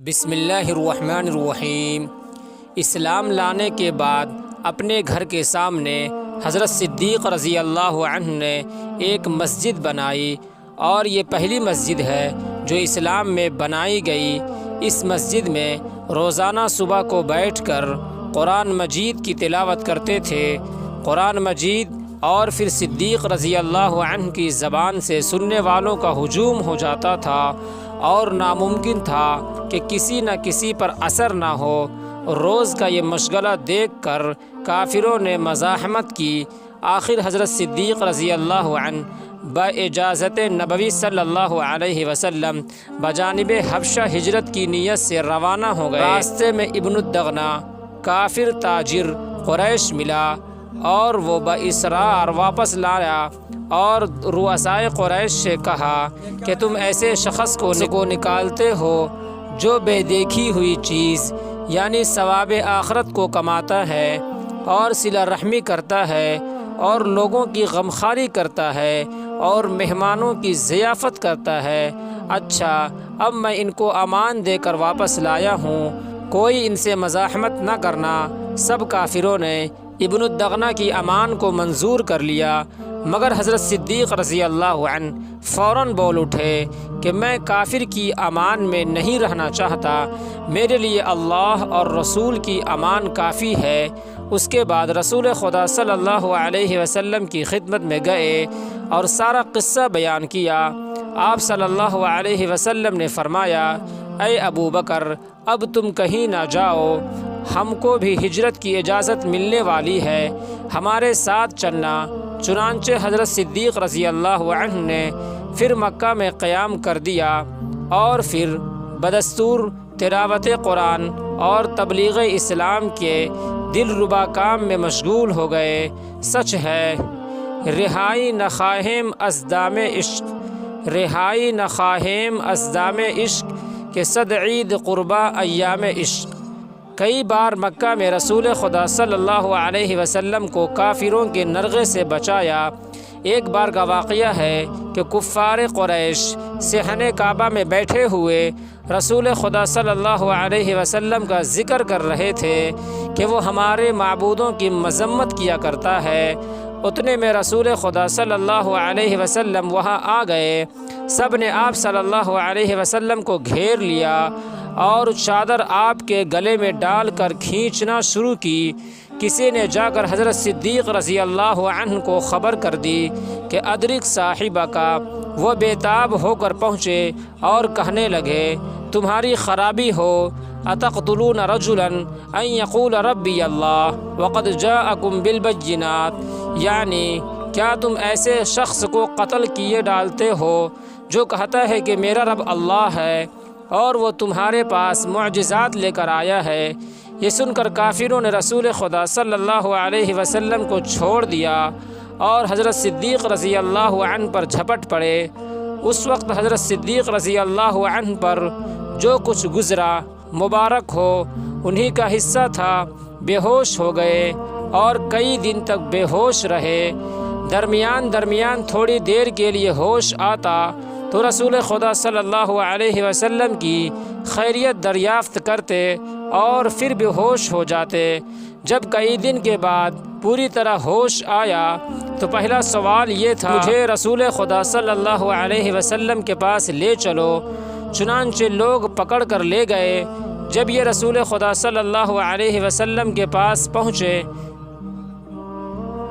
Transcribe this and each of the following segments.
بسم اللہ الرحمن الرحیم۔ اسلام لانے کے بعد اپنے گھر کے سامنے حضرت صدیق رضی اللہ عنہ نے ایک مسجد بنائی، اور یہ پہلی مسجد ہے جو اسلام میں بنائی گئی۔ اس مسجد میں روزانہ صبح کو بیٹھ کر قرآن مجید کی تلاوت کرتے تھے۔ قرآن مجید اور پھر صدیق رضی اللہ عنہ کی زبان سے سننے والوں کا ہجوم ہو جاتا تھا، اور ناممکن تھا کہ کسی نہ کسی پر اثر نہ ہو۔ روز کا یہ مشغلہ دیکھ کر کافروں نے مزاحمت کی۔ آخر حضرت صدیق رضی اللہ عنہ باجازت نبوی صلی اللہ علیہ وسلم بجانب حبشہ ہجرت کی نیت سے روانہ ہو گئے۔ راستے میں ابن الدغنہ کافر تاجر قریش ملا، اور وہ باصرار واپس لایا اور رؤسائے قریش سے کہا کہ تم ایسے شخص کو نکالتے ہو جو بے دیکھی ہوئی چیز یعنی ثواب آخرت کو کماتا ہے، اور صلہ رحمی کرتا ہے، اور لوگوں کی غمخواری کرتا ہے، اور مہمانوں کی ضیافت کرتا ہے۔ اچھا، اب میں ان کو امان دے کر واپس لایا ہوں، کوئی ان سے مزاحمت نہ کرنا۔ سب کافروں نے ابن الدغنہ کی امان کو منظور کر لیا، مگر حضرت صدیق رضی اللہ عنہ فوراً بول اٹھے کہ میں کافر کی امان میں نہیں رہنا چاہتا، میرے لیے اللہ اور رسول کی امان کافی ہے۔ اس کے بعد رسول خدا صلی اللہ علیہ وسلم کی خدمت میں گئے اور سارا قصہ بیان کیا۔ آپ صلی اللہ علیہ وسلم نے فرمایا، اے ابو بکر، اب تم کہیں نہ جاؤ، ہم کو بھی ہجرت کی اجازت ملنے والی ہے، ہمارے ساتھ چلنا۔ چنانچہ حضرت صدیق رضی اللہ عنہ نے پھر مکہ میں قیام کر دیا، اور پھر بدستور تلاوت قرآن اور تبلیغ اسلام کے دلربا کام میں مشغول ہو گئے۔ سچ ہے، رہائی نخواہیم از دام عشق، رہائی نخواہیم از دام عشق کہ صد عید قربا ایام عشق۔ کئی بار مکہ میں رسول خدا صلی اللہ علیہ وسلم کو کافروں کے نرغے سے بچایا۔ ایک بار کا واقعہ ہے کہ کفار قریش صحن کعبہ میں بیٹھے ہوئے رسول خدا صلی اللہ علیہ وسلم کا ذکر کر رہے تھے کہ وہ ہمارے معبودوں کی مذمت کیا کرتا ہے۔ اتنے میں رسول خدا صلی اللہ علیہ وسلم وہاں آ گئے۔ سب نے آپ صلی اللہ علیہ وسلم کو گھیر لیا اور چادر آپ کے گلے میں ڈال کر کھینچنا شروع کی۔ کسی نے جا کر حضرت صدیق رضی اللہ عنہ کو خبر کر دی کہ ادرک صاحبہ کا۔ وہ بے تاب ہو کر پہنچے اور کہنے لگے، تمہاری خرابی ہو، اتقتلون رجلا ان یقول ربی اللہ وقد جاءکم بالبینات، یعنی کیا تم ایسے شخص کو قتل کیے ڈالتے ہو جو کہتا ہے کہ میرا رب اللہ ہے، اور وہ تمہارے پاس معجزات لے کر آیا ہے۔ یہ سن کر کافروں نے رسول خدا صلی اللہ علیہ وسلم کو چھوڑ دیا اور حضرت صدیق رضی اللہ عنہ پر جھپٹ پڑے۔ اس وقت حضرت صدیق رضی اللہ عنہ پر جو کچھ گزرا مبارک ہو، انہی کا حصہ تھا۔ بے ہوش ہو گئے اور کئی دن تک بے ہوش رہے۔ درمیان تھوڑی دیر کے لیے ہوش آتا تو رسول خدا صلی اللہ علیہ وسلم کی خیریت دریافت کرتے اور پھر بے ہوش ہو جاتے۔ جب کئی دن کے بعد پوری طرح ہوش آیا تو پہلا سوال یہ تھا، مجھے رسول خدا صلی اللہ علیہ وسلم کے پاس لے چلو۔ چنانچہ لوگ پکڑ کر لے گئے۔ جب یہ رسول خدا صلی اللہ علیہ وسلم کے پاس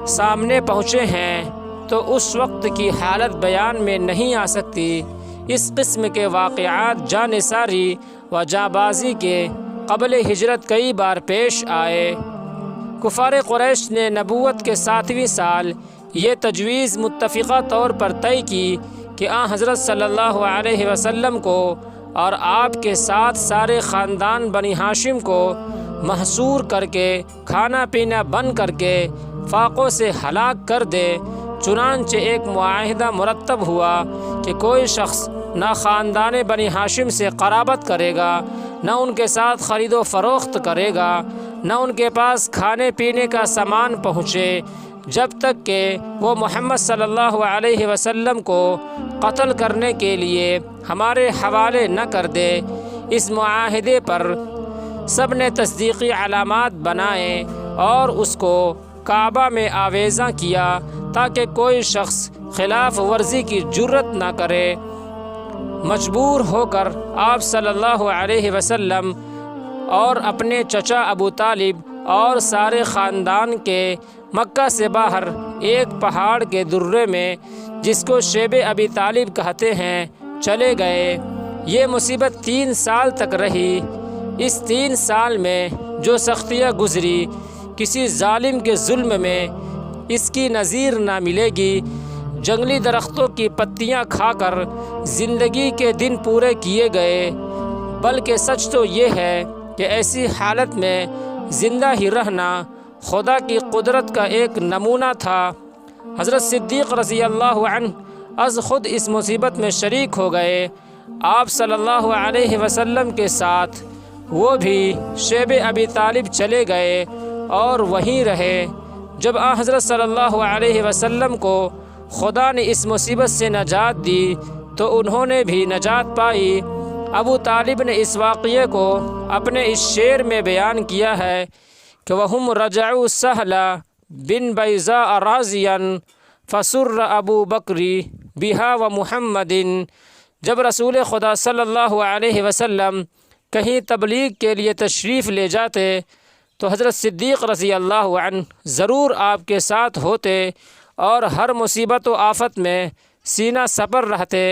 سامنے پہنچے ہیں تو اس وقت کی حالت بیان میں نہیں آ سکتی۔ اس قسم کے واقعات جانثاری و جانبازی کے قبل ہجرت کئی بار پیش آئے۔ کفار قریش نے نبوت کے 7ویں سال یہ تجویز متفقہ طور پر طے کی کہ حضرت صلی اللہ علیہ وسلم کو اور آپ کے ساتھ سارے خاندان بنی ہاشم کو محصور کر کے کھانا پینا بند کر کے فاقوں سے ہلاک کر دے۔ چنانچہ ایک معاہدہ مرتب ہوا کہ کوئی شخص نہ خاندان بنی ہاشم سے قرابت کرے گا، نہ ان کے ساتھ خرید و فروخت کرے گا، نہ ان کے پاس کھانے پینے کا سامان پہنچے، جب تک کہ وہ محمد صلی اللہ علیہ وسلم کو قتل کرنے کے لیے ہمارے حوالے نہ کر دے۔ اس معاہدے پر سب نے تصدیقی علامات بنائے اور اس کو کعبہ میں آویزاں کیا تاکہ کوئی شخص خلاف ورزی کی جرت نہ کرے۔ مجبور ہو کر آپ صلی اللہ علیہ وسلم اور اپنے چچا ابو طالب اور سارے خاندان کے مکہ سے باہر ایک پہاڑ کے درے میں، جس کو شیب ابی طالب کہتے ہیں، چلے گئے۔ یہ مصیبت 3 سال تک رہی۔ اس 3 سال میں جو سختیاں گزری، کسی ظالم کے ظلم میں اس کی نظیر نہ ملے گی۔ جنگلی درختوں کی پتیاں کھا کر زندگی کے دن پورے کیے گئے، بلکہ سچ تو یہ ہے کہ ایسی حالت میں زندہ ہی رہنا خدا کی قدرت کا ایک نمونہ تھا۔ حضرت صدیق رضی اللہ عنہ از خود اس مصیبت میں شریک ہو گئے۔ آپ صلی اللہ علیہ وسلم کے ساتھ وہ بھی شیب ابی طالب چلے گئے اور وہیں رہے۔ جب حضرت صلی اللہ علیہ وسلم کو خدا نے اس مصیبت سے نجات دی تو انہوں نے بھی نجات پائی۔ ابو طالب نے اس واقعے کو اپنے اس شعر میں بیان کیا ہے کہ وَهُمْ رَجَعُوا سَهْلَ بِن بَيْضَاءَ رَاضِيًا فَسُرَّ ابو بکری بِهَا وَمُحَمَّدٍ۔ جب رسول خدا صلی اللہ علیہ وسلم کہیں تبلیغ کے لیے تشریف لے جاتے تو حضرت صدیق رضی اللہ عنہ ضرور آپ کے ساتھ ہوتے اور ہر مصیبت و آفت میں سینہ سپر رہتے۔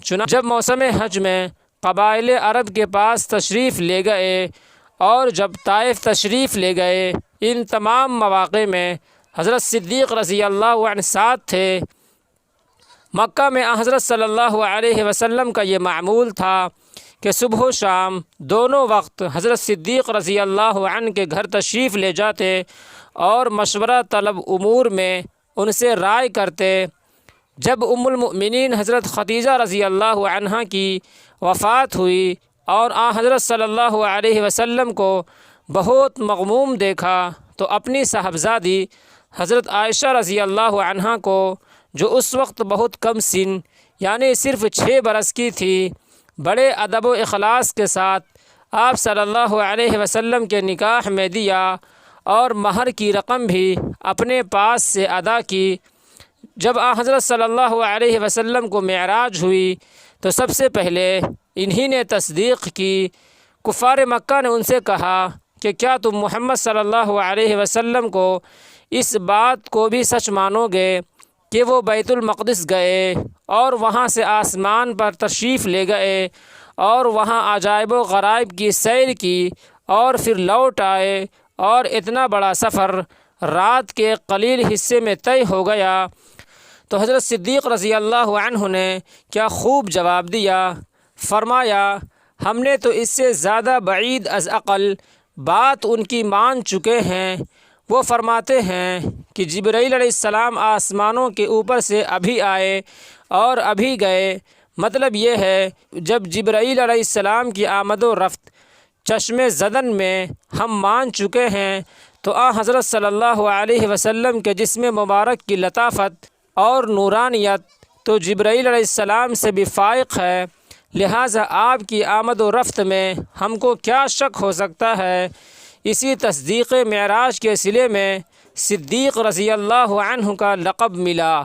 چنانچہ جب موسم حج میں قبائل عرب کے پاس تشریف لے گئے اور جب طائف تشریف لے گئے، ان تمام مواقع میں حضرت صدیق رضی اللہ عنہ ساتھ تھے۔ مکہ میں حضرت صلی اللہ علیہ وسلم کا یہ معمول تھا کہ صبح و شام دونوں وقت حضرت صدیق رضی اللہ عنہ کے گھر تشریف لے جاتے اور مشورہ طلب امور میں ان سے رائے کرتے۔ جب المؤمنین حضرت خدیجہ رضی اللہ عنہا کی وفات ہوئی اور حضرت صلی اللہ علیہ وسلم کو بہت مغموم دیکھا تو اپنی صاحبزادی حضرت عائشہ رضی اللہ عنہا کو، جو اس وقت بہت کم سن یعنی صرف 6 برس کی تھی، بڑے ادب و اخلاص کے ساتھ آپ صلی اللہ علیہ وسلم کے نکاح میں دیا اور مہر کی رقم بھی اپنے پاس سے ادا کی۔ جب حضرت صلی اللہ علیہ وسلم کو معراج ہوئی تو سب سے پہلے انہی نے تصدیق کی۔ کفار مکہ نے ان سے کہا کہ کیا تم محمد صلی اللہ علیہ وسلم کو اس بات کو بھی سچ مانو گے کہ وہ بیت المقدس گئے اور وہاں سے آسمان پر تشریف لے گئے اور وہاں عجائب و غرائب کی سیر کی اور پھر لوٹ آئے اور اتنا بڑا سفر رات کے قلیل حصے میں طے ہو گیا؟ تو حضرت صدیق رضی اللہ عنہ نے کیا خوب جواب دیا، فرمایا ہم نے تو اس سے زیادہ بعید از عقل بات ان کی مان چکے ہیں۔ وہ فرماتے ہیں کہ جبرائیل علیہ السلام آسمانوں کے اوپر سے ابھی آئے اور ابھی گئے۔ مطلب یہ ہے جب جبرائیل علیہ السلام کی آمد و رفت چشم زدن میں ہم مان چکے ہیں تو حضرت صلی اللہ علیہ وسلم کے جسم مبارک کی لطافت اور نورانیت تو جبرائیل علیہ السلام سے بھی فائق ہے، لہٰذا آپ کی آمد و رفت میں ہم کو کیا شک ہو سکتا ہے۔ اسی تصدیق معراج کے صلے میں صدیق رضی اللہ عنہ کا لقب ملا۔